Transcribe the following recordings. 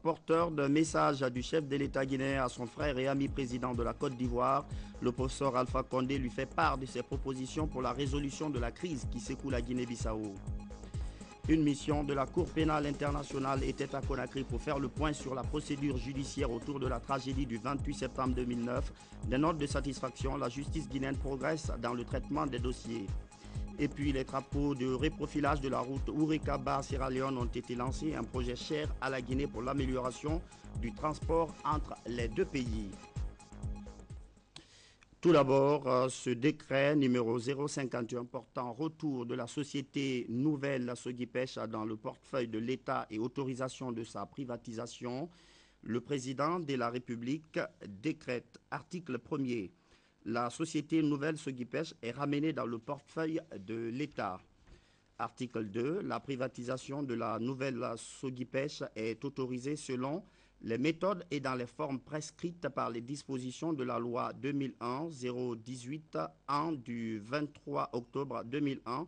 porteur d'un message du chef de l'État guinéen à son frère et ami président de la Côte d'Ivoire, le professeur Alpha Condé lui fait part de ses propositions pour la résolution de la crise qui secoue la Guinée-Bissau. Une mission de la Cour pénale internationale était à Conakry pour faire le point sur la procédure judiciaire autour de la tragédie du 28 septembre 2009. Des notes de satisfaction, la justice guinéenne progresse dans le traitement des dossiers. Et puis les travaux de reprofilage de la route Ourekaba-Sierra Leone ont été lancés, un projet cher à la Guinée pour l'amélioration du transport entre les deux pays. Tout d'abord, ce décret numéro 051 portant retour de la société nouvelle Sogipech dans le portefeuille de l'État et autorisation de sa privatisation, le président de la République décrète, article 1er, la société nouvelle Sogipech est ramenée dans le portefeuille de l'État. Article 2, la privatisation de la nouvelle Sogipech est autorisée selon les méthodes et dans les formes prescrites par les dispositions de la loi 2001-018-1 du 23 octobre 2001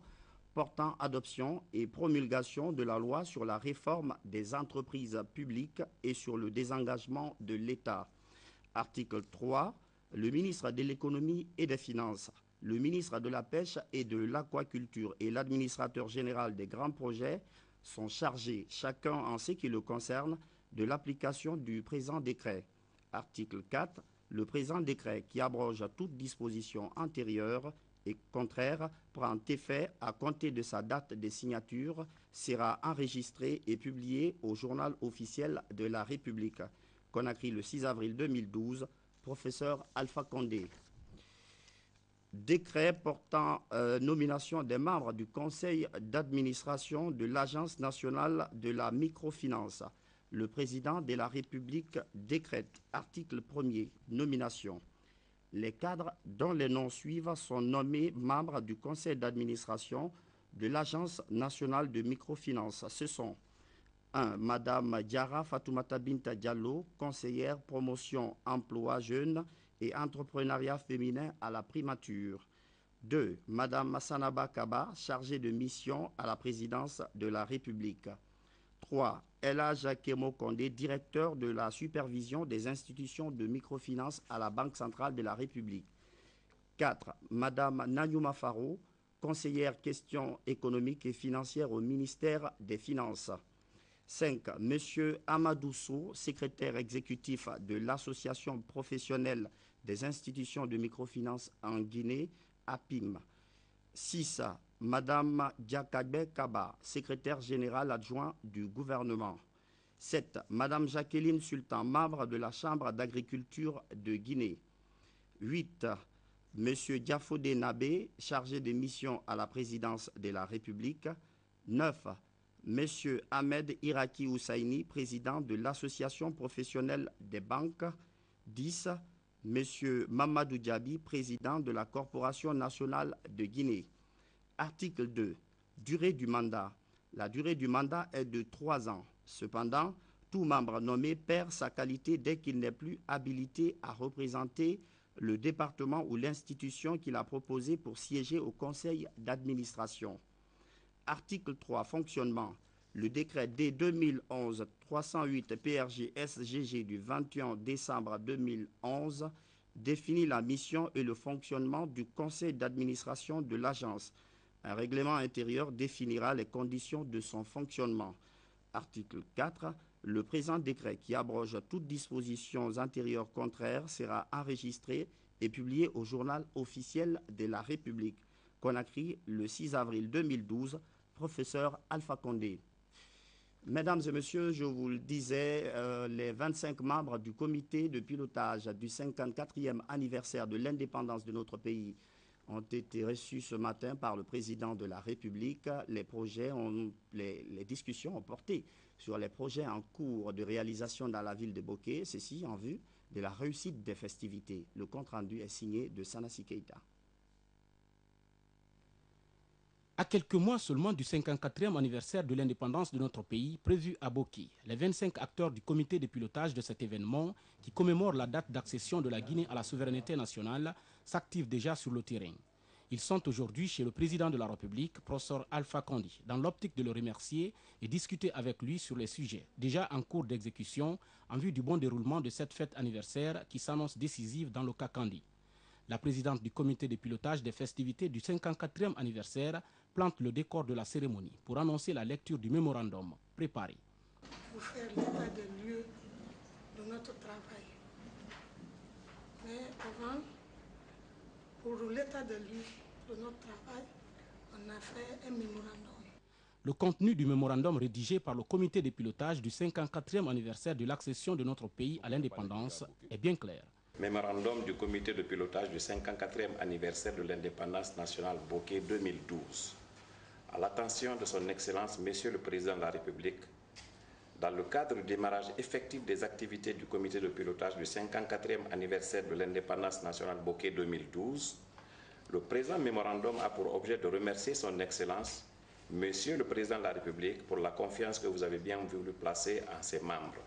portant adoption et promulgation de la loi sur la réforme des entreprises publiques et sur le désengagement de l'État. Article 3, le ministre de l'Économie et des Finances, le ministre de la Pêche et de l'Aquaculture et l'administrateur général des grands projets sont chargés, chacun en ce qui le concerne, de l'application du présent décret. Article 4. Le présent décret qui abroge toute disposition antérieure et contraire prend effet à compter de sa date de signature, sera enregistré et publié au journal officiel de la République. Conakry le 6 avril 2012, professeur Alpha Condé. Décret portant nomination des membres du conseil d'administration de l'Agence nationale de la microfinance. Le président de la République décrète, article 1er, nomination. Les cadres dont les noms suivent sont nommés membres du conseil d'administration de l'Agence nationale de microfinance. Ce sont 1. Madame Diara Fatoumata Binta Diallo, conseillère promotion emploi jeune et entrepreneuriat féminin à la primature. 2. Madame Sanaba Kaba, chargée de mission à la présidence de la République. 3. Ella Jakemo Condé, directeur de la supervision des institutions de microfinance à la Banque centrale de la République. 4. Madame Nanyuma Faro, conseillère questions économiques et financières au ministère des Finances. 5. Monsieur Amadou Sow, secrétaire exécutif de l'Association professionnelle des institutions de microfinance en Guinée, APIM. 6. Madame Diakabe Kaba, secrétaire générale adjoint du gouvernement. 7. Madame Jacqueline Sultan, membre de la Chambre d'agriculture de Guinée. 8. Monsieur Diafodé Nabé, chargé de mission à la présidence de la République. 9. Monsieur Ahmed Iraki Houssaini, président de l'Association professionnelle des banques. 10. Monsieur Mamadou Diaby, président de la Corporation nationale de Guinée. Article 2. Durée du mandat. La durée du mandat est de 3 ans. Cependant, tout membre nommé perd sa qualité dès qu'il n'est plus habilité à représenter le département ou l'institution qu'il a proposé pour siéger au conseil d'administration. Article 3. Fonctionnement. Le décret D2011-308 PRG-SGG du 21 décembre 2011 définit la mission et le fonctionnement du conseil d'administration de l'agence. Un règlement intérieur définira les conditions de son fonctionnement. Article 4. Le présent décret qui abroge toutes dispositions antérieures contraires sera enregistré et publié au journal officiel de la République. Conakry, le 6 avril 2012, professeur Alpha Condé. Mesdames et messieurs, je vous le disais, les 25 membres du comité de pilotage du 54e anniversaire de l'indépendance de notre pays ont été reçus ce matin par le président de la République. Les discussions ont porté sur les projets en cours de réalisation dans la ville de Bokeh, ceci en vue de la réussite des festivités. Le compte-rendu est signé de Sanassi Keita. À quelques mois seulement du 54e anniversaire de l'indépendance de notre pays, prévu à Bokeh, les 25 acteurs du comité de pilotage de cet événement, qui commémore la date d'accession de la Guinée à la souveraineté nationale, s'activent déjà sur le terrain. Ils sont aujourd'hui chez le président de la République, professeur Alpha Condé, dans l'optique de le remercier et discuter avec lui sur les sujets déjà en cours d'exécution en vue du bon déroulement de cette fête anniversaire qui s'annonce décisive dans le cas Kandi. La présidente du comité de pilotage des festivités du 54e anniversaire plante le décor de la cérémonie pour annoncer la lecture du mémorandum préparé. Pour faire l'état des lieux de notre travail. Mais avant, pour l'état des lieux de notre travail, on a fait un mémorandum. Le contenu du mémorandum rédigé par le comité de pilotage du 54e anniversaire de l'accession de notre pays à l'indépendance est bien clair. Mémorandum du comité de pilotage du 54e anniversaire de l'indépendance nationale Bokeh 2012. À l'attention de son Excellence, Monsieur le Président de la République, dans le cadre du démarrage effectif des activités du comité de pilotage du 54e anniversaire de l'indépendance nationale Bokeh 2012, le présent mémorandum a pour objet de remercier son Excellence, Monsieur le Président de la République, pour la confiance que vous avez bien voulu placer en ses membres,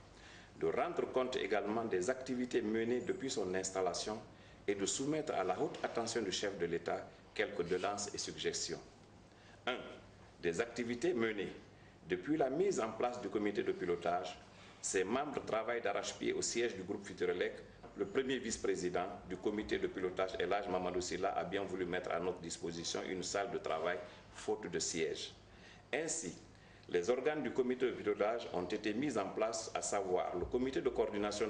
de rendre compte également des activités menées depuis son installation et de soumettre à la haute attention du chef de l'État quelques doléances et suggestions. 1. Des activités menées. Depuis la mise en place du comité de pilotage, ses membres travaillent d'arrache-pied au siège du groupe Futurelec. Le premier vice-président du comité de pilotage, El Hadj Mamadou Sylla, a bien voulu mettre à notre disposition une salle de travail faute de siège. Ainsi, les organes du comité de pilotage ont été mis en place, à savoir le comité de coordination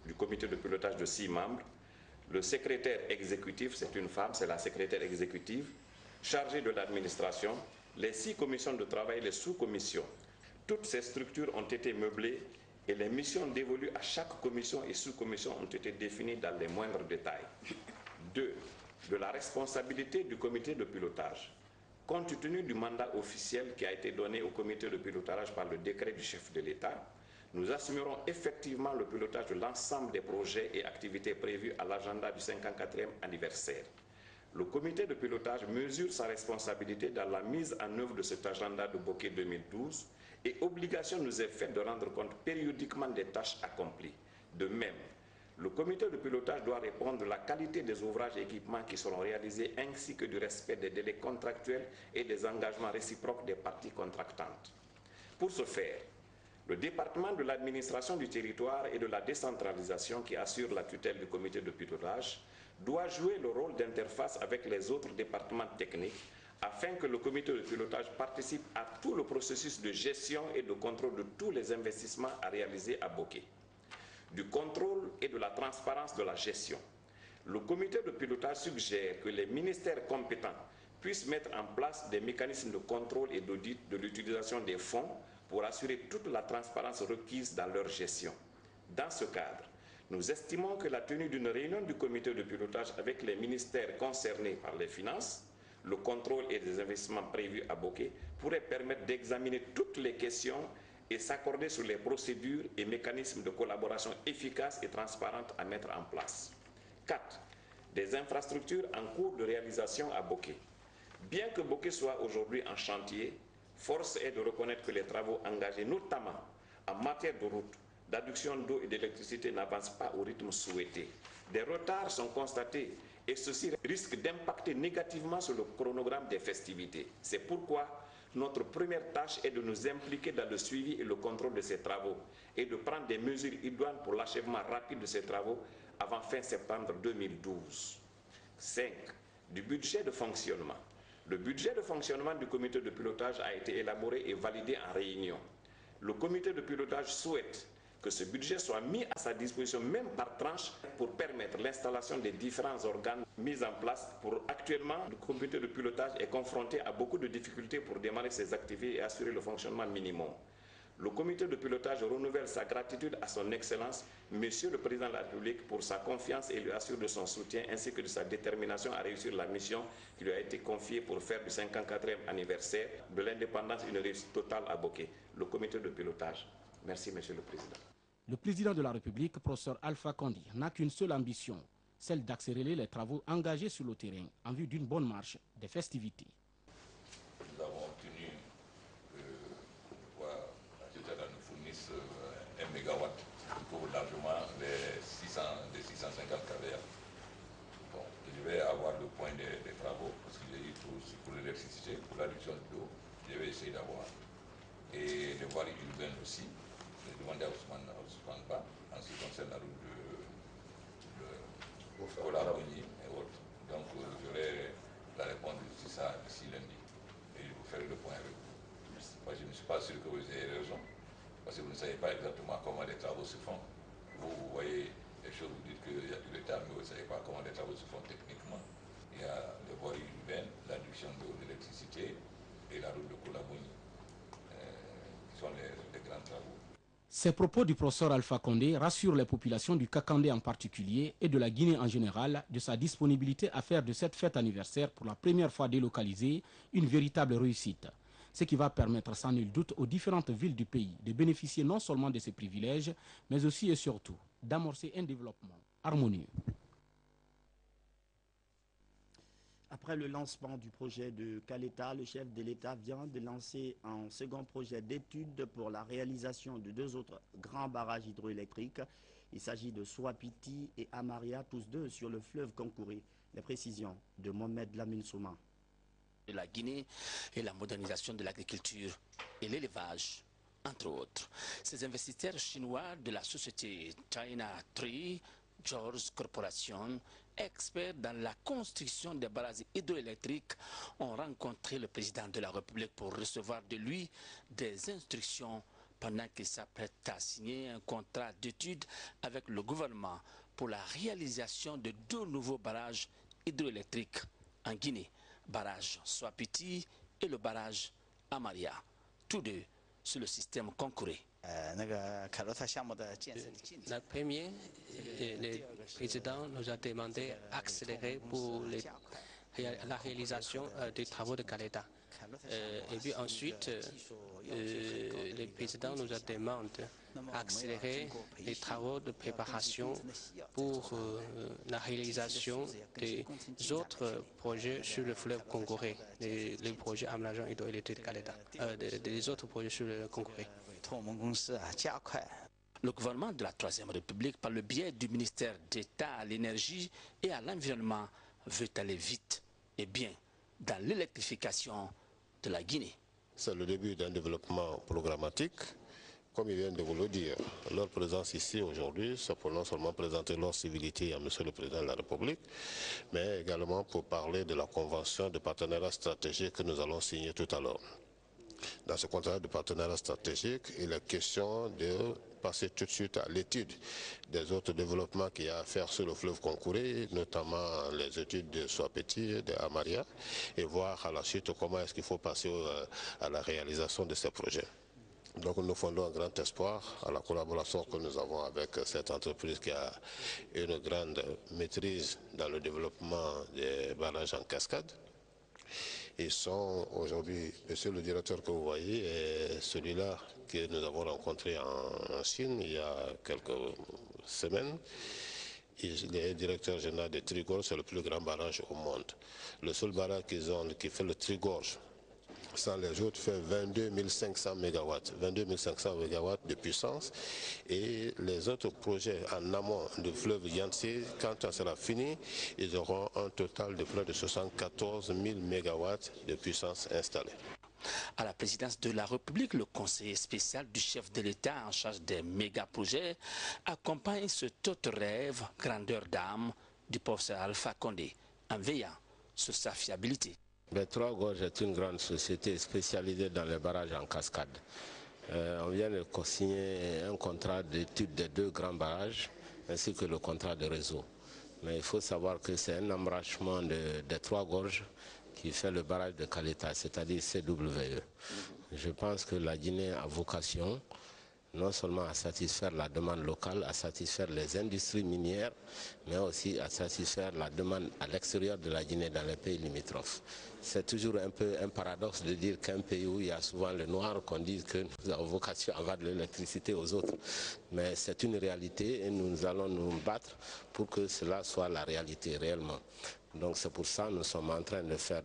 du comité de pilotage de 6 membres, le secrétaire exécutif, c'est une femme, c'est la secrétaire exécutive, chargée de l'administration, les 6 commissions de travail, les sous-commissions. Toutes ces structures ont été meublées et les missions dévolues à chaque commission et sous-commission ont été définies dans les moindres détails. 2. De la responsabilité du comité de pilotage. Compte tenu du mandat officiel qui a été donné au comité de pilotage par le décret du chef de l'État, nous assumerons effectivement le pilotage de l'ensemble des projets et activités prévus à l'agenda du 54e anniversaire. Le comité de pilotage mesure sa responsabilité dans la mise en œuvre de cet agenda de Bokeh 2012 et obligation nous est faite de rendre compte périodiquement des tâches accomplies. De même, le comité de pilotage doit répondre de la qualité des ouvrages et équipements qui seront réalisés ainsi que du respect des délais contractuels et des engagements réciproques des parties contractantes. Pour ce faire, le département de l'administration du territoire et de la décentralisation qui assure la tutelle du comité de pilotage doit jouer le rôle d'interface avec les autres départements techniques afin que le comité de pilotage participe à tout le processus de gestion et de contrôle de tous les investissements à réaliser à Bokeh. Du contrôle et de la transparence de la gestion. Le comité de pilotage suggère que les ministères compétents puissent mettre en place des mécanismes de contrôle et d'audit de l'utilisation des fonds pour assurer toute la transparence requise dans leur gestion. Dans ce cadre, nous estimons que la tenue d'une réunion du comité de pilotage avec les ministères concernés par les finances, le contrôle et les investissements prévus à Bokeh pourrait permettre d'examiner toutes les questions et s'accorder sur les procédures et mécanismes de collaboration efficaces et transparentes à mettre en place. 4. Des infrastructures en cours de réalisation à Bokeh. Bien que Bokeh soit aujourd'hui en chantier, force est de reconnaître que les travaux engagés, notamment en matière de route, d'adduction d'eau et d'électricité, n'avancent pas au rythme souhaité. Des retards sont constatés et ceci risque d'impacter négativement sur le chronogramme des festivités. C'est pourquoi notre première tâche est de nous impliquer dans le suivi et le contrôle de ces travaux et de prendre des mesures idoines pour l'achèvement rapide de ces travaux avant fin septembre 2012. 5. Du budget de fonctionnement. Le budget de fonctionnement du comité de pilotage a été élaboré et validé en réunion. Le comité de pilotage souhaite que ce budget soit mis à sa disposition, même par tranche, pour permettre l'installation des différents organes mis en place. Actuellement, le comité de pilotage est confronté à beaucoup de difficultés pour démarrer ses activités et assurer le fonctionnement minimum. Le comité de pilotage renouvelle sa gratitude à son Excellence, Monsieur le Président de la République, pour sa confiance et lui assure de son soutien ainsi que de sa détermination à réussir la mission qui lui a été confiée pour faire du 54e anniversaire de l'indépendance une réussite totale à Bokeh. Le comité de pilotage. Merci, Monsieur le Président. Le président de la République, professeur Alpha Condé, n'a qu'une seule ambition, celle d'accélérer les travaux engagés sur le terrain en vue d'une bonne marche des festivités. Nous avons obtenu que nous fournisse 1 mégawatt pour largement les 650 kVA. Bon, je vais avoir le point des travaux parce que l'électricité, pour la réduction de l'eau, je vais essayer d'avoir. Et les voiries urbaines aussi, j'ai demandé à Ousmane Ba, en ce qui concerne la route de Colaboni et autres. Donc j'aurai la réponse d'ici lundi. Et je vous ferai le point avec vous. Moi, je ne suis pas sûr que vous ayez raison, parce que vous ne savez pas exactement comment les travaux se font. Vous voyez les choses, vous dites qu'il y a du retard, mais vous ne savez pas comment les travaux se font techniquement. Il y a les voiries urbaines, la réduction de l'électricité et la route de Colaboni, qui sont les grands travaux. Ces propos du professeur Alpha Condé rassurent les populations du Kakandé en particulier et de la Guinée en général de sa disponibilité à faire de cette fête anniversaire pour la première fois délocalisée une véritable réussite. Ce qui va permettre sans nul doute aux différentes villes du pays de bénéficier non seulement de ces privilèges, mais aussi et surtout d'amorcer un développement harmonieux. Après le lancement du projet de Caleta, le chef de l'État vient de lancer un second projet d'étude pour la réalisation de 2 autres grands barrages hydroélectriques. Il s'agit de Souapiti et Amaria, tous deux sur le fleuve Concouré. Les précisions de Mohamed Lamine Souma. De la Guinée et la modernisation de l'agriculture et l'élevage, entre autres. Ces investisseurs chinois de la société China Tree George Corporation, experts dans la construction des barrages hydroélectriques, ont rencontré le président de la République pour recevoir de lui des instructions pendant qu'il s'apprête à signer un contrat d'étude avec le gouvernement pour la réalisation de 2 nouveaux barrages hydroélectriques en Guinée. Barrage Souapiti et le barrage Amaria, tous deux sur le système Concouré. La première, le président nous a demandé d'accélérer pour la réalisation des travaux de Caleta. Et puis ensuite, le président nous a demandé d'accélérer les travaux de préparation pour la réalisation des autres projets sur le fleuve Concouré, les projets aménagement hydroélectrique de Caleta, des autres projets sur le Concouré. Le gouvernement de la Troisième République, par le biais du ministère d'État à l'énergie et à l'environnement, veut aller vite et bien dans l'électrification de la Guinée. C'est le début d'un développement programmatique, comme ils viennent de vous le dire. Leur présence ici aujourd'hui, c'est pour non seulement présenter leur civilité à M. le Président de la République, mais également pour parler de la convention de partenariat stratégique que nous allons signer tout à l'heure. Dans ce contrat de partenariat stratégique, il est question de passer tout de suite à l'étude des autres développements qu'il y a à faire sur le fleuve Concouré, notamment les études de Souapiti, de Amaria, et voir à la suite comment est-ce qu'il faut passer à la réalisation de ces projets. Donc nous fondons un grand espoir à la collaboration que nous avons avec cette entreprise qui a une grande maîtrise dans le développement des barrages en cascade. Ils sont aujourd'hui, monsieur le directeur que vous voyez, est celui-là que nous avons rencontré en Chine il y a quelques semaines. Il est directeur général de Trigorge, c'est le plus grand barrage au monde. Le seul barrage qu'ils ont qui fait le Trigorge, sans les autres, fait 22 500 MW, 22 500 MW de puissance. Et les autres projets en amont du fleuve Yangtze, quand ça sera fini, ils auront un total de près de 74 000 MW de puissance installée. À la présidence de la République, le conseiller spécial du chef de l'État en charge des méga-projets accompagne ce autre rêve, grandeur d'âme, du professeur Alpha Condé, en veillant sur sa fiabilité. Trois Gorges est une grande société spécialisée dans les barrages en cascade. On vient de signer un contrat d'étude des 2 grands barrages ainsi que le contrat de réseau. Mais il faut savoir que c'est un embranchement des Trois Gorges qui fait le barrage de Caleta, c'est-à-dire CWE. Je pense que la Guinée a vocation non seulement à satisfaire la demande locale, à satisfaire les industries minières, mais aussi à satisfaire la demande à l'extérieur de la Guinée, dans les pays limitrophes. C'est toujours un peu un paradoxe de dire qu'un pays où il y a souvent le noir, qu'on dise que nous avons vocation à avoir de l'électricité aux autres. Mais c'est une réalité et nous allons nous battre pour que cela soit la réalité réellement. Donc c'est pour ça que nous sommes en train de faire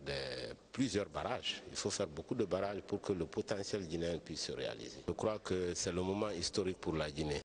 plusieurs barrages. Il faut faire beaucoup de barrages pour que le potentiel guinéen puisse se réaliser. Je crois que c'est le moment historique pour la Guinée.